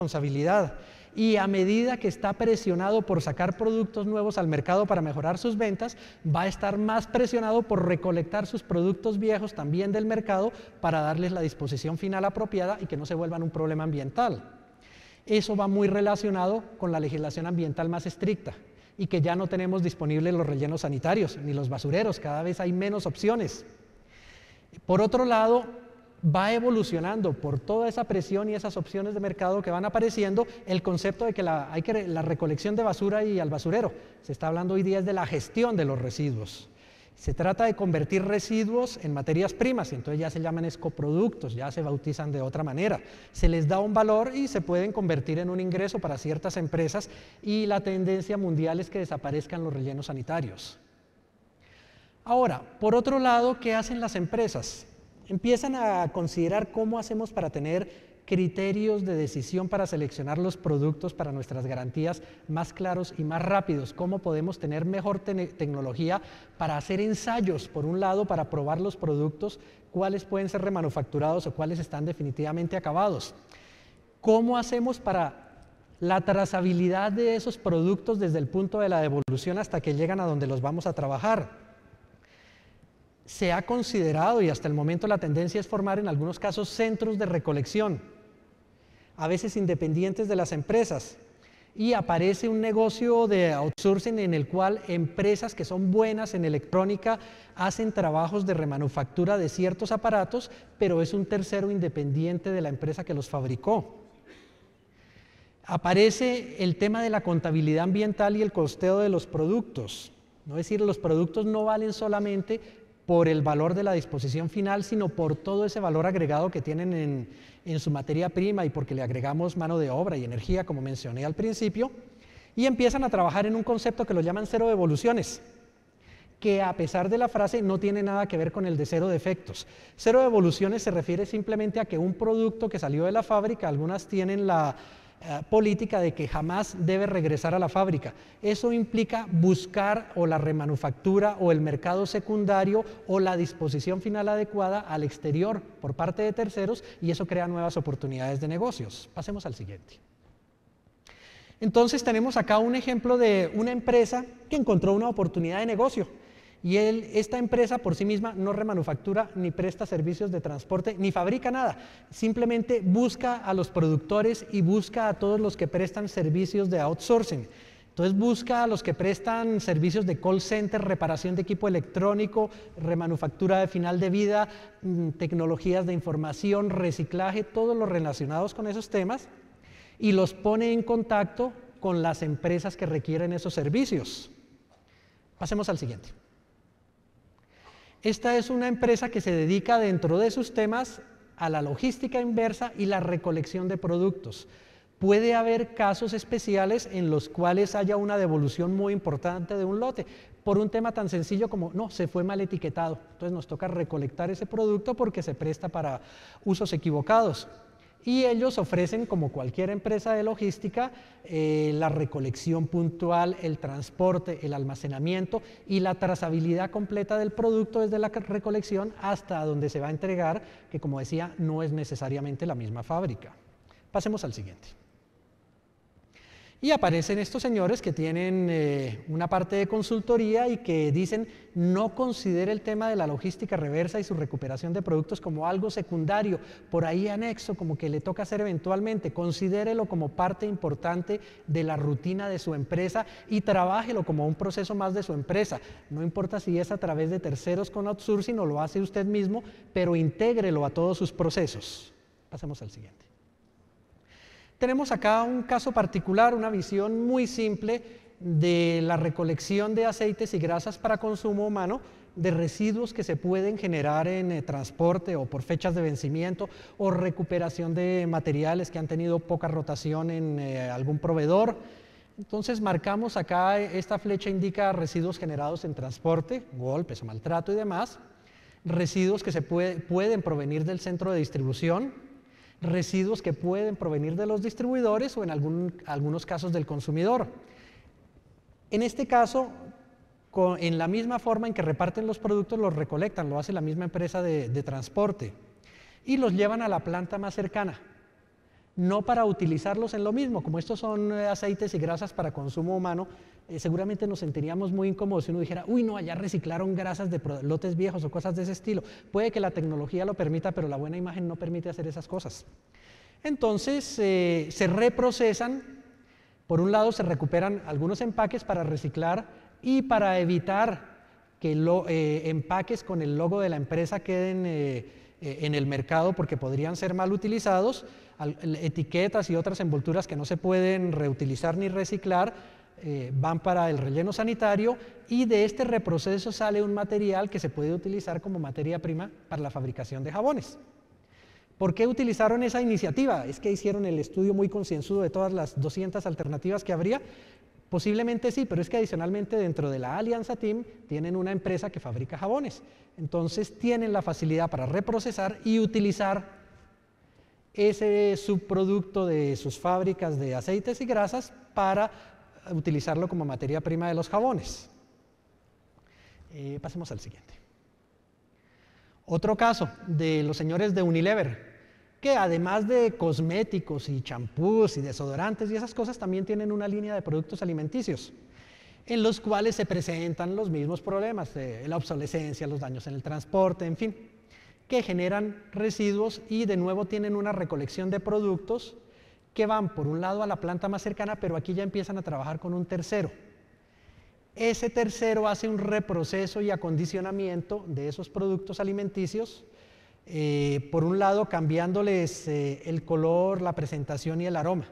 responsabilidad. Y a medida que está presionado por sacar productos nuevos al mercado para mejorar sus ventas, va a estar más presionado por recolectar sus productos viejos también del mercado para darles la disposición final apropiada y que no se vuelvan un problema ambiental. Eso va muy relacionado con la legislación ambiental más estricta y que ya no tenemos disponibles los rellenos sanitarios ni los basureros, cada vez hay menos opciones. Por otro lado, va evolucionando por toda esa presión y esas opciones de mercado que van apareciendo el concepto de que la recolección de basura y al basurero. Se está hablando hoy día de la gestión de los residuos. Se trata de convertir residuos en materias primas, y entonces ya se llaman coproductos, ya se bautizan de otra manera. Se les da un valor y se pueden convertir en un ingreso para ciertas empresas, y la tendencia mundial es que desaparezcan los rellenos sanitarios. Ahora, por otro lado, ¿qué hacen las empresas? Empiezan a considerar cómo hacemos para tener criterios de decisión para seleccionar los productos para nuestras garantías más claros y más rápidos, cómo podemos tener mejor tecnología para hacer ensayos, por un lado, para probar los productos, cuáles pueden ser remanufacturados o cuáles están definitivamente acabados. ¿Cómo hacemos para la trazabilidad de esos productos desde el punto de la devolución hasta que llegan a donde los vamos a trabajar? Se ha considerado, y hasta el momento la tendencia es formar en algunos casos centros de recolección, a veces independientes de las empresas, y aparece un negocio de outsourcing en el cual empresas que son buenas en electrónica hacen trabajos de remanufactura de ciertos aparatos, pero es un tercero independiente de la empresa que los fabricó. Aparece el tema de la contabilidad ambiental y el costeo de los productos. Es decir, los productos no valen solamente por el valor de la disposición final, sino por todo ese valor agregado que tienen en su materia prima y porque le agregamos mano de obra y energía, como mencioné al principio, y empiezan a trabajar en un concepto que lo llaman cero devoluciones, que a pesar de la frase no tiene nada que ver con el de cero defectos. Cero devoluciones se refiere simplemente a que un producto que salió de la fábrica, algunas tienen la política de que jamás debe regresar a la fábrica. Eso implica buscar o la remanufactura o el mercado secundario o la disposición final adecuada al exterior por parte de terceros, y eso crea nuevas oportunidades de negocios. Pasemos al siguiente. Entonces tenemos acá un ejemplo de una empresa que encontró una oportunidad de negocio. Y esta empresa por sí misma no remanufactura, ni presta servicios de transporte, ni fabrica nada. Simplemente busca a los productores y busca a todos los que prestan servicios de outsourcing. Entonces busca a los que prestan servicios de call center, reparación de equipo electrónico, remanufactura de final de vida, tecnologías de información, reciclaje, todos los relacionados con esos temas, y los pone en contacto con las empresas que requieren esos servicios. Pasemos al siguiente. Esta es una empresa que se dedica dentro de sus temas a la logística inversa y la recolección de productos. Puede haber casos especiales en los cuales haya una devolución muy importante de un lote, por un tema tan sencillo como, no, se fue mal etiquetado, entonces nos toca recolectar ese producto porque se presta para usos equivocados. Y ellos ofrecen, como cualquier empresa de logística, la recolección puntual, el transporte, el almacenamiento y la trazabilidad completa del producto desde la recolección hasta donde se va a entregar, que como decía, no es necesariamente la misma fábrica. Pasemos al siguiente. Y aparecen estos señores que tienen una parte de consultoría y que dicen no considere el tema de la logística reversa y su recuperación de productos como algo secundario, por ahí anexo, como que le toca hacer eventualmente. Considérelo como parte importante de la rutina de su empresa y trabájelo como un proceso más de su empresa. No importa si es a través de terceros con outsourcing o lo hace usted mismo, pero intégrelo a todos sus procesos. Pasemos al siguiente. Tenemos acá un caso particular, una visión muy simple de la recolección de aceites y grasas para consumo humano, de residuos que se pueden generar en transporte o por fechas de vencimiento o recuperación de materiales que han tenido poca rotación en algún proveedor. Entonces marcamos acá, esta flecha indica residuos generados en transporte, golpes o maltrato y demás, residuos que pueden provenir del centro de distribución, residuos que pueden provenir de los distribuidores o en algunos casos del consumidor. En este caso, en la misma forma en que reparten los productos, los recolectan, lo hace la misma empresa de transporte y los llevan a la planta más cercana. no para utilizarlos en lo mismo. Como estos son aceites y grasas para consumo humano, seguramente nos sentiríamos muy incómodos si uno dijera, uy, no, allá reciclaron grasas de lotes viejos o cosas de ese estilo. Puede que la tecnología lo permita, pero la buena imagen no permite hacer esas cosas. Entonces, se reprocesan. Por un lado, se recuperan algunos empaques para reciclar y para evitar que empaques con el logo de la empresa queden en el mercado porque podrían ser mal utilizados, etiquetas y otras envolturas que no se pueden reutilizar ni reciclar, van para el relleno sanitario, y de este reproceso sale un material que se puede utilizar como materia prima para la fabricación de jabones. ¿Por qué utilizaron esa iniciativa? ¿Es que hicieron el estudio muy concienzudo de todas las 200 alternativas que habría? Posiblemente sí, pero es que adicionalmente dentro de la Alianza Team tienen una empresa que fabrica jabones. Entonces tienen la facilidad para reprocesar y utilizar ese subproducto de sus fábricas de aceites y grasas para utilizarlo como materia prima de los jabones. Pasemos al siguiente. Otro caso de los señores de Unilever, que además de cosméticos y champús y desodorantes y esas cosas, también tienen una línea de productos alimenticios, en los cuales se presentan los mismos problemas, la obsolescencia, los daños en el transporte, en fin, que generan residuos y de nuevo tienen una recolección de productos que van por un lado a la planta más cercana, pero aquí ya empiezan a trabajar con un tercero. Ese tercero hace un reproceso y acondicionamiento de esos productos alimenticios, por un lado cambiándoles el color, la presentación y el aroma.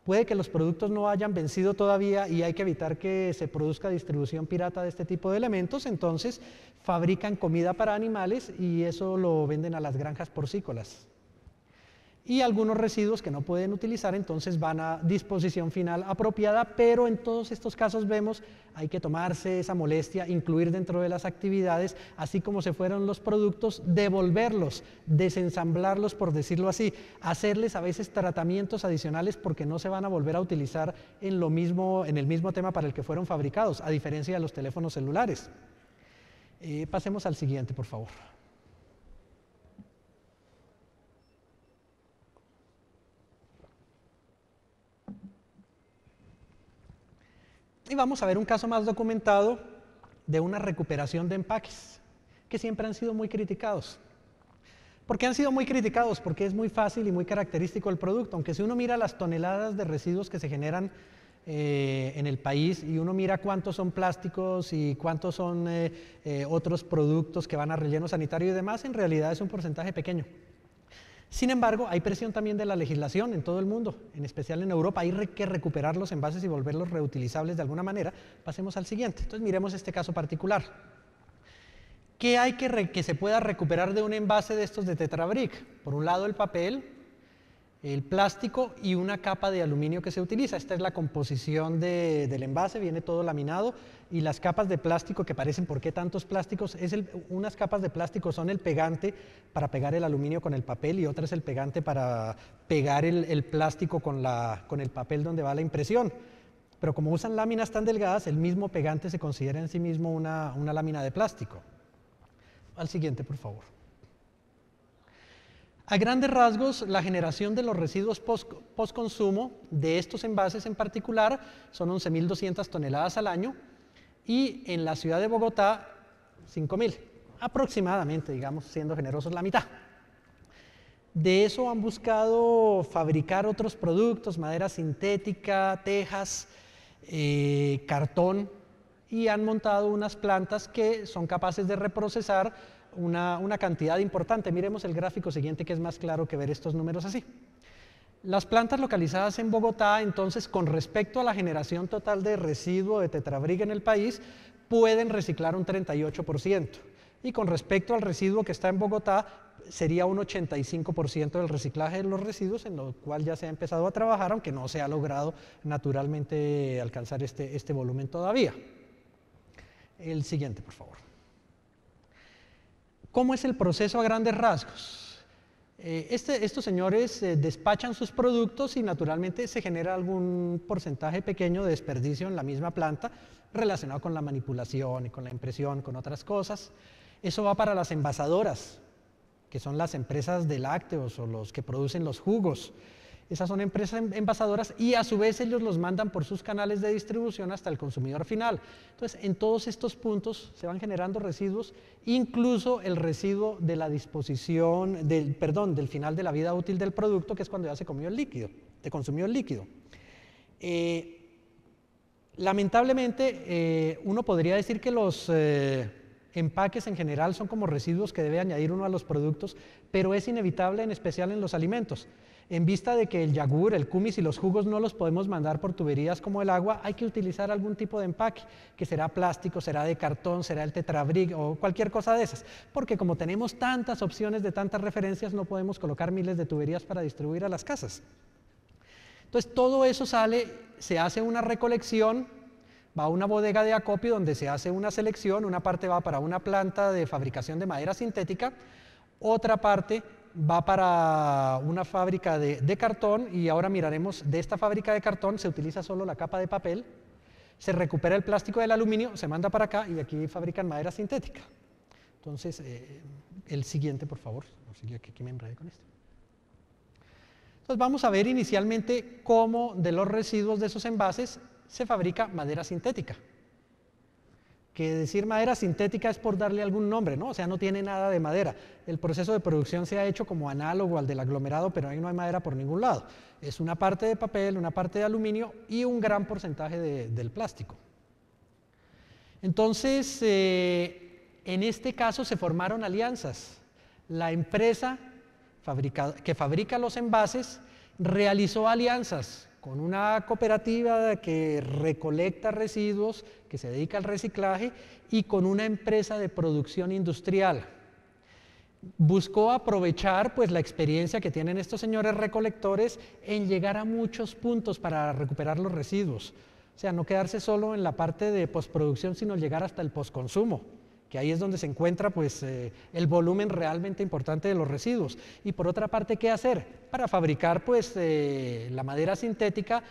Puede que los productos no hayan vencido todavía y hay que evitar que se produzca distribución pirata de este tipo de elementos, entonces fabrican comida para animales y eso lo venden a las granjas porcícolas. Y algunos residuos que no pueden utilizar, entonces van a disposición final apropiada, pero en todos estos casos vemos, hay que tomarse esa molestia, incluir dentro de las actividades, así como se fueron los productos, devolverlos, desensamblarlos, por decirlo así, hacerles a veces tratamientos adicionales porque no se van a volver a utilizar en el mismo tema para el que fueron fabricados, a diferencia de los teléfonos celulares. Pasemos al siguiente, por favor. Y vamos a ver un caso más documentado de una recuperación de empaques, que siempre han sido muy criticados. ¿Por qué han sido muy criticados? Porque es muy fácil y muy característico el producto, aunque si uno mira las toneladas de residuos que se generan en el país y uno mira cuántos son plásticos y cuántos son otros productos que van a relleno sanitario y demás, en realidad es un porcentaje pequeño. Sin embargo, hay presión también de la legislación en todo el mundo, en especial en Europa. Hay que recuperar los envases y volverlos reutilizables de alguna manera. Pasemos al siguiente. Entonces miremos este caso particular. ¿Qué hay que se pueda recuperar de un envase de estos de Tetra Brick? Por un lado el papel, el plástico y una capa de aluminio que se utiliza. Esta es la composición del envase, viene todo laminado, y las capas de plástico que parecen, ¿por qué tantos plásticos? Unas capas de plástico son el pegante para pegar el aluminio con el papel y otra es el pegante para pegar el plástico con el papel donde va la impresión. Pero como usan láminas tan delgadas, el mismo pegante se considera en sí mismo una lámina de plástico. Al siguiente, por favor. A grandes rasgos, la generación de los residuos post-consumo de estos envases en particular son 11.200 toneladas al año y en la ciudad de Bogotá 5.000, aproximadamente, digamos, siendo generosos, la mitad. De eso han buscado fabricar otros productos, madera sintética, tejas, cartón, y han montado unas plantas que son capaces de reprocesar una cantidad importante. Miremos el gráfico siguiente, que es más claro que ver estos números así. Las plantas localizadas en Bogotá, entonces, con respecto a la generación total de residuo de Tetra Brick en el país, pueden reciclar un 38%. Y con respecto al residuo que está en Bogotá, sería un 85% del reciclaje de los residuos, en lo cual ya se ha empezado a trabajar, aunque no se ha logrado naturalmente alcanzar este volumen todavía. El siguiente, por favor. ¿Cómo es el proceso a grandes rasgos? Estos señores despachan sus productos y naturalmente se genera algún porcentaje pequeño de desperdicio en la misma planta relacionado con la manipulación y con la impresión, con otras cosas. Eso va para las envasadoras, que son las empresas de lácteos o los que producen los jugos. Esas son empresas envasadoras y a su vez ellos los mandan por sus canales de distribución hasta el consumidor final. Entonces, en todos estos puntos se van generando residuos, incluso el residuo de la disposición, del final de la vida útil del producto, que es cuando ya se comió el líquido, se consumió el líquido. Lamentablemente, uno podría decir que los empaques en general son como residuos que debe añadir uno a los productos, pero es inevitable, en especial en los alimentos. En vista de que el yogur, el kumis y los jugos no los podemos mandar por tuberías como el agua, hay que utilizar algún tipo de empaque, que será plástico, será de cartón, será el tetrabric o cualquier cosa de esas, porque como tenemos tantas opciones de tantas referencias, no podemos colocar miles de tuberías para distribuir a las casas. Entonces todo eso sale, se hace una recolección, va a una bodega de acopio donde se hace una selección, una parte va para una planta de fabricación de madera sintética, otra parte va para una fábrica de cartón, y ahora miraremos, de esta fábrica de cartón se utiliza solo la capa de papel, se recupera el plástico del aluminio, se manda para acá y aquí fabrican madera sintética. Entonces, el siguiente, por favor, que aquí me enredé con esto. Entonces vamos a ver inicialmente cómo de los residuos de esos envases se fabrica madera sintética. Que decir madera sintética es por darle algún nombre, ¿no? O sea, no tiene nada de madera. El proceso de producción se ha hecho como análogo al del aglomerado, pero ahí no hay madera por ningún lado. Es una parte de papel, una parte de aluminio y un gran porcentaje del plástico. Entonces, en este caso se formaron alianzas. La empresa que fabrica los envases realizó alianzas con una cooperativa que recolecta residuos, que se dedica al reciclaje, y con una empresa de producción industrial. Buscó aprovechar pues la experiencia que tienen estos señores recolectores en llegar a muchos puntos para recuperar los residuos. O sea, no quedarse solo en la parte de postproducción, sino llegar hasta el postconsumo, que ahí es donde se encuentra pues, el volumen realmente importante de los residuos. Y por otra parte, ¿qué hacer? Para fabricar pues, la madera sintética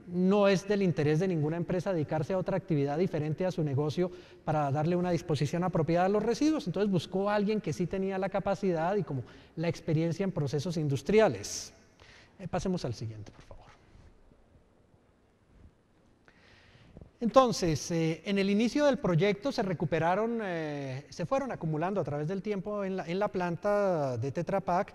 no es del interés de ninguna empresa dedicarse a otra actividad diferente a su negocio para darle una disposición apropiada a los residuos. Entonces buscó a alguien que sí tenía la capacidad y como la experiencia en procesos industriales. Pasemos al siguiente, por favor. Entonces, en el inicio del proyecto se recuperaron, se fueron acumulando a través del tiempo en la planta de Tetra Pak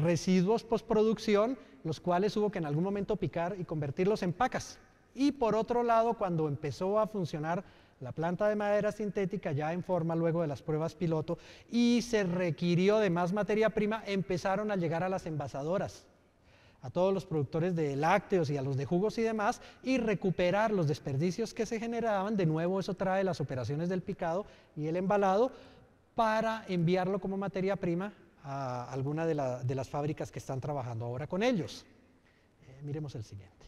residuos postproducción, los cuales hubo que en algún momento picar y convertirlos en pacas. Y por otro lado, cuando empezó a funcionar la planta de madera sintética ya en forma luego de las pruebas piloto y se requirió de más materia prima, empezaron a llegar a las envasadoras, a todos los productores de lácteos y a los de jugos y demás, y recuperar los desperdicios que se generaban. De nuevo, eso trae las operaciones del picado y el embalado para enviarlo como materia prima a alguna de las fábricas que están trabajando ahora con ellos. Miremos el siguiente.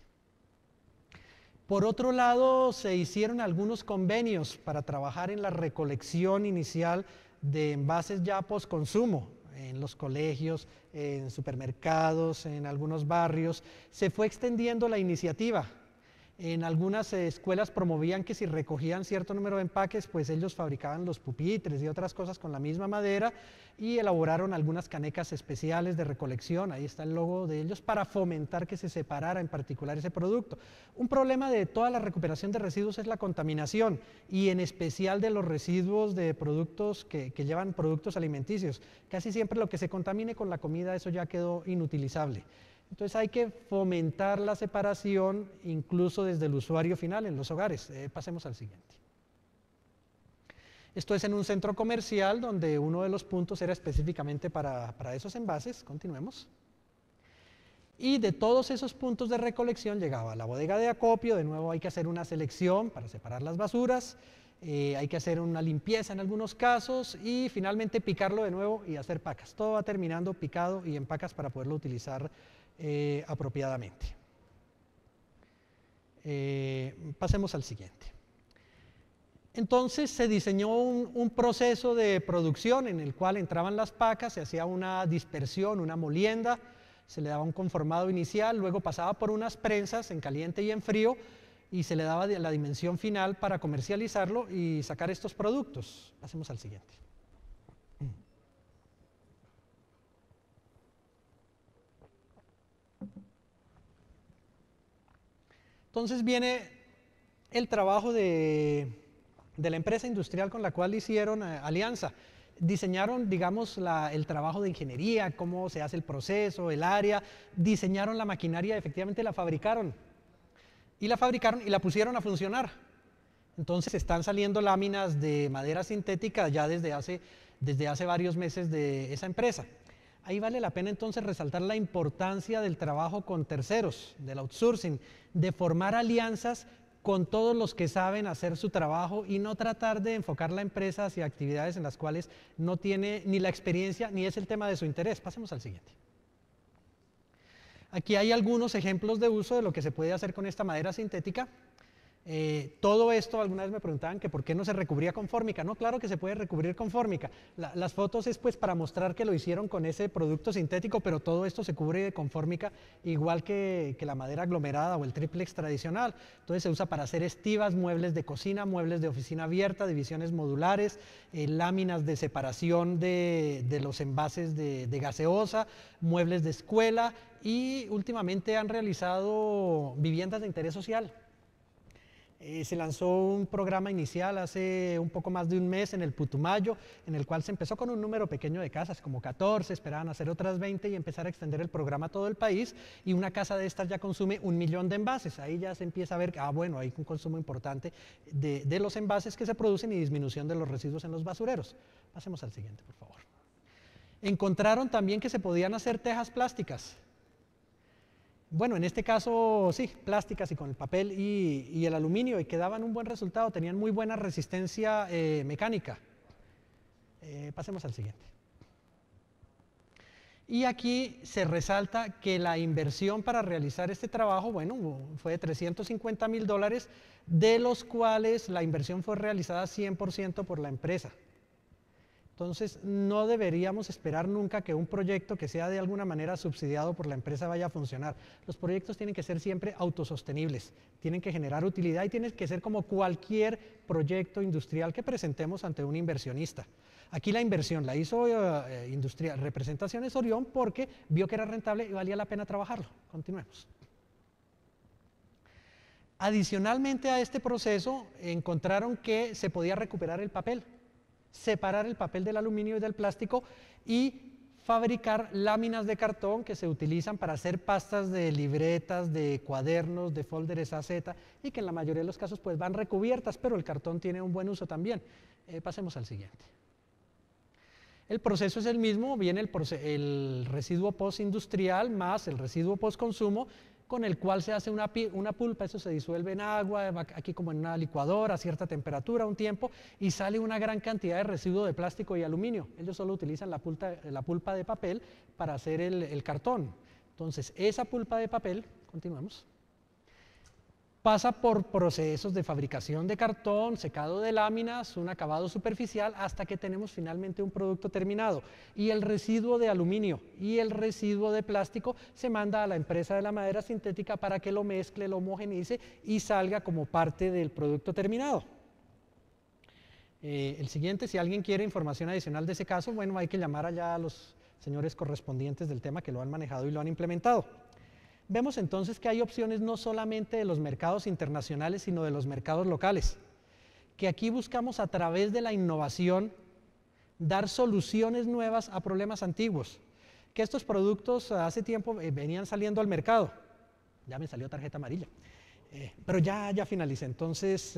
Por otro lado, se hicieron algunos convenios para trabajar en la recolección inicial de envases ya post-consumo, en los colegios, en supermercados, en algunos barrios. Se fue extendiendo la iniciativa. En algunas escuelas promovían que si recogían cierto número de empaques, pues ellos fabricaban los pupitres y otras cosas con la misma madera y elaboraron algunas canecas especiales de recolección, ahí está el logo de ellos, para fomentar que se separara en particular ese producto. Un problema de toda la recuperación de residuos es la contaminación y en especial de los residuos de productos que llevan productos alimenticios. Casi siempre lo que se contamine con la comida, eso ya quedó inutilizable. Entonces hay que fomentar la separación incluso desde el usuario final en los hogares. Pasemos al siguiente. Esto es en un centro comercial donde uno de los puntos era específicamente para esos envases. Continuemos. Y de todos esos puntos de recolección llegaba a la bodega de acopio. De nuevo hay que hacer una selección para separar las basuras. Hay que hacer una limpieza en algunos casos y finalmente picarlo de nuevo y hacer pacas. Todo va terminando picado y en pacas para poderlo utilizar apropiadamente. Pasemos al siguiente. Entonces se diseñó un proceso de producción en el cual entraban las pacas, se hacía una dispersión, una molienda, se le daba un conformado inicial, luego pasaba por unas prensas en caliente y en frío y se le daba la dimensión final para comercializarlo y sacar estos productos. Pasemos al siguiente. Entonces viene el trabajo de la empresa industrial con la cual hicieron alianza. Diseñaron, digamos, el trabajo de ingeniería, cómo se hace el proceso, el área, diseñaron la maquinaria, efectivamente la fabricaron y la pusieron a funcionar. Entonces están saliendo láminas de madera sintética ya desde hace varios meses de esa empresa. Ahí vale la pena entonces resaltar la importancia del trabajo con terceros, del outsourcing, de formar alianzas con todos los que saben hacer su trabajo y no tratar de enfocar la empresa hacia actividades en las cuales no tiene ni la experiencia ni es el tema de su interés. Pasemos al siguiente. Aquí hay algunos ejemplos de uso de lo que se puede hacer con esta madera sintética. Todo esto, alguna vez me preguntaban que por qué no se recubría con fórmica. No, claro que se puede recubrir con fórmica. Las fotos es pues para mostrar que lo hicieron con ese producto sintético, pero todo esto se cubre con fórmica igual que la madera aglomerada o el triplex tradicional. Entonces se usa para hacer estivas, muebles de cocina, muebles de oficina abierta, divisiones modulares, láminas de separación de los envases de gaseosa, muebles de escuela y últimamente han realizado viviendas de interés social. Se lanzó un programa inicial hace un poco más de un mes en el Putumayo, en el cual se empezó con un número pequeño de casas, como 14, esperaban hacer otras 20 y empezar a extender el programa a todo el país, y una casa de estas ya consume 1 millón de envases. Ahí ya se empieza a ver, bueno, hay un consumo importante de los envases que se producen y disminución de los residuos en los basureros. Pasemos al siguiente, por favor. Encontraron también que se podían hacer tejas plásticas. Bueno, en este caso sí, plásticas y con el papel y el aluminio, y que daban un buen resultado, tenían muy buena resistencia mecánica. Pasemos al siguiente. Y aquí se resalta que la inversión para realizar este trabajo, bueno, fue de $350.000, de los cuales la inversión fue realizada 100% por la empresa. Entonces, no deberíamos esperar nunca que un proyecto que sea de alguna manera subsidiado por la empresa vaya a funcionar. Los proyectos tienen que ser siempre autosostenibles, tienen que generar utilidad y tienen que ser como cualquier proyecto industrial que presentemos ante un inversionista. Aquí la inversión la hizo Industrial Representaciones Orión porque vio que era rentable y valía la pena trabajarlo. Continuemos. Adicionalmente a este proceso, encontraron que se podía recuperar el papel, separar el papel del aluminio y del plástico y fabricar láminas de cartón que se utilizan para hacer pastas de libretas, de cuadernos, de folders AZ y que en la mayoría de los casos pues van recubiertas, pero el cartón tiene un buen uso también. Pasemos al siguiente. El proceso es el mismo, viene el residuo postindustrial más el residuo postconsumo, con el cual se hace una pulpa, eso se disuelve en agua, aquí como en una licuadora a cierta temperatura, un tiempo, y sale una gran cantidad de residuo de plástico y aluminio. Ellos solo utilizan la pulpa de papel para hacer el cartón. Entonces, esa pulpa de papel, continuamos, pasa por procesos de fabricación de cartón, secado de láminas, un acabado superficial, hasta que tenemos finalmente un producto terminado. Y el residuo de aluminio y el residuo de plástico se manda a la empresa de la madera sintética para que lo mezcle, lo homogenice y salga como parte del producto terminado. El siguiente, si alguien quiere información adicional de ese caso, bueno, hay que llamar allá a los señores correspondientes del tema que lo han manejado y lo han implementado. Vemos entonces que hay opciones no solamente de los mercados internacionales, sino de los mercados locales, que aquí buscamos a través de la innovación dar soluciones nuevas a problemas antiguos, que estos productos hace tiempo venían saliendo al mercado. Ya me salió tarjeta amarilla, pero ya finalicé. Entonces,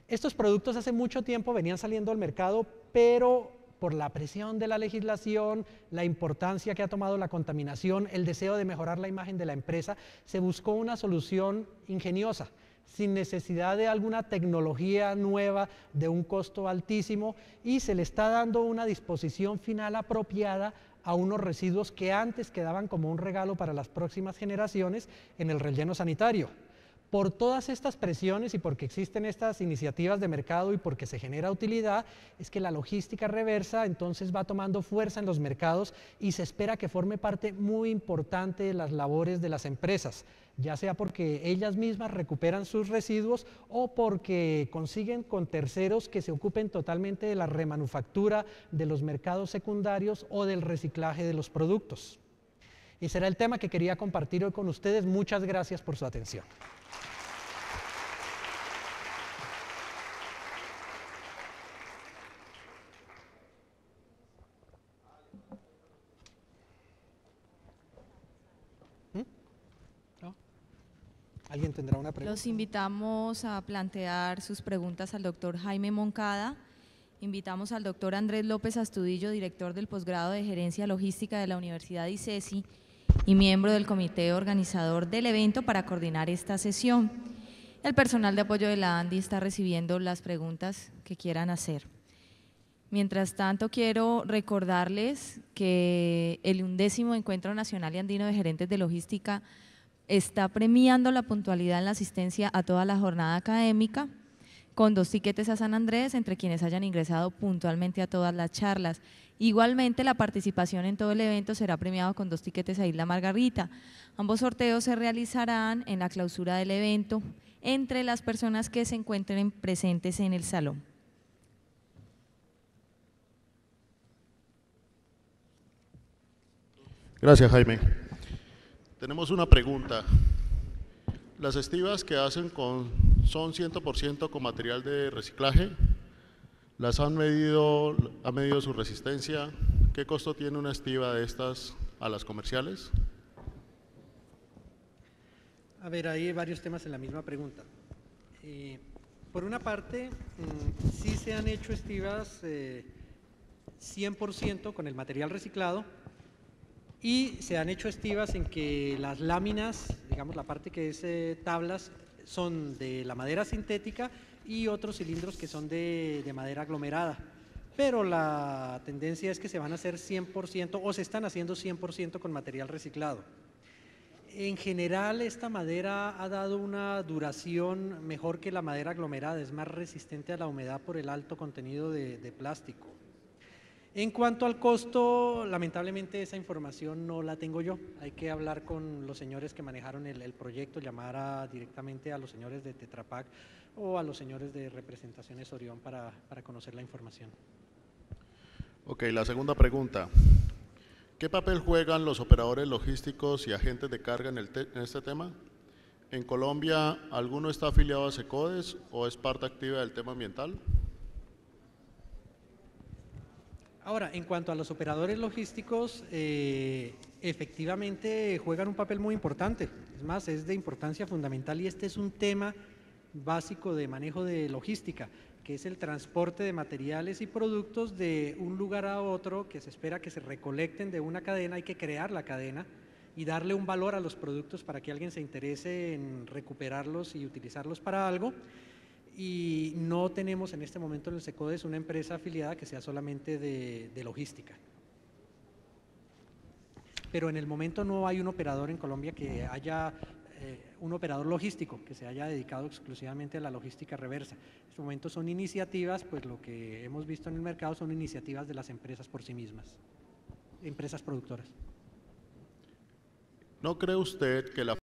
estos productos hace mucho tiempo venían saliendo al mercado, pero por la presión de la legislación, la importancia que ha tomado la contaminación, el deseo de mejorar la imagen de la empresa, se buscó una solución ingeniosa, sin necesidad de alguna tecnología nueva, de un costo altísimo, y se le está dando una disposición final apropiada a unos residuos que antes quedaban como un regalo para las próximas generaciones en el relleno sanitario. Por todas estas presiones y porque existen estas iniciativas de mercado y porque se genera utilidad, es que la logística reversa entonces va tomando fuerza en los mercados y se espera que forme parte muy importante de las labores de las empresas, ya sea porque ellas mismas recuperan sus residuos o porque consiguen con terceros que se ocupen totalmente de la remanufactura de los mercados secundarios o del reciclaje de los productos. Ese era el tema que quería compartir hoy con ustedes. Muchas gracias por su atención. ¿Alguien tendrá una pregunta? Los invitamos a plantear sus preguntas al doctor Jaime Moncada. Invitamos al doctor Andrés López Astudillo, director del posgrado de Gerencia Logística de la Universidad ICESI y miembro del comité organizador del evento, para coordinar esta sesión. El personal de apoyo de la ANDI está recibiendo las preguntas que quieran hacer. Mientras tanto, quiero recordarles que el 11º Encuentro Nacional y Andino de Gerentes de Logística está premiando la puntualidad en la asistencia a toda la jornada académica, con 2 tiquetes a San Andrés entre quienes hayan ingresado puntualmente a todas las charlas. Igualmente, la participación en todo el evento será premiado con 2 tiquetes a Isla Margarita. Ambos sorteos se realizarán en la clausura del evento entre las personas que se encuentren presentes en el salón. Gracias, Jaime. Tenemos una pregunta. ¿Las estivas que hacen son 100% con material de reciclaje? ¿Las han medido su resistencia? ¿Qué costo tiene una estiva de estas a las comerciales? A ver, hay varios temas en la misma pregunta. Por una parte, sí se han hecho estivas 100% con el material reciclado, y se han hecho estivas en que las láminas, digamos la parte que es tablas, son de la madera sintética y otros cilindros que son de madera aglomerada. Pero la tendencia es que se van a hacer 100% o se están haciendo 100% con material reciclado. En general, esta madera ha dado una duración mejor que la madera aglomerada, es más resistente a la humedad por el alto contenido de plástico. En cuanto al costo, lamentablemente esa información no la tengo yo. Hay que hablar con los señores que manejaron el proyecto, llamar directamente a los señores de Tetra Pak o a los señores de Representaciones Orión para conocer la información. Ok, la segunda pregunta. ¿Qué papel juegan los operadores logísticos y agentes de carga en este tema? ¿En Colombia alguno está afiliado a SECODES o es parte activa del tema ambiental? Ahora, en cuanto a los operadores logísticos, efectivamente juegan un papel muy importante. Es más, es de importancia fundamental y este es un tema básico de manejo de logística, que es el transporte de materiales y productos de un lugar a otro, que se espera que se recolecten de una cadena. Hay que crear la cadena y darle un valor a los productos para que alguien se interese en recuperarlos y utilizarlos para algo. Y no tenemos en este momento en el SECODES una empresa afiliada que sea solamente de logística. Pero en el momento no hay un operador en Colombia que haya un operador logístico que se haya dedicado exclusivamente a la logística reversa. En este momento son iniciativas, pues lo que hemos visto en el mercado son iniciativas de las empresas por sí mismas, empresas productoras. ¿No cree usted que la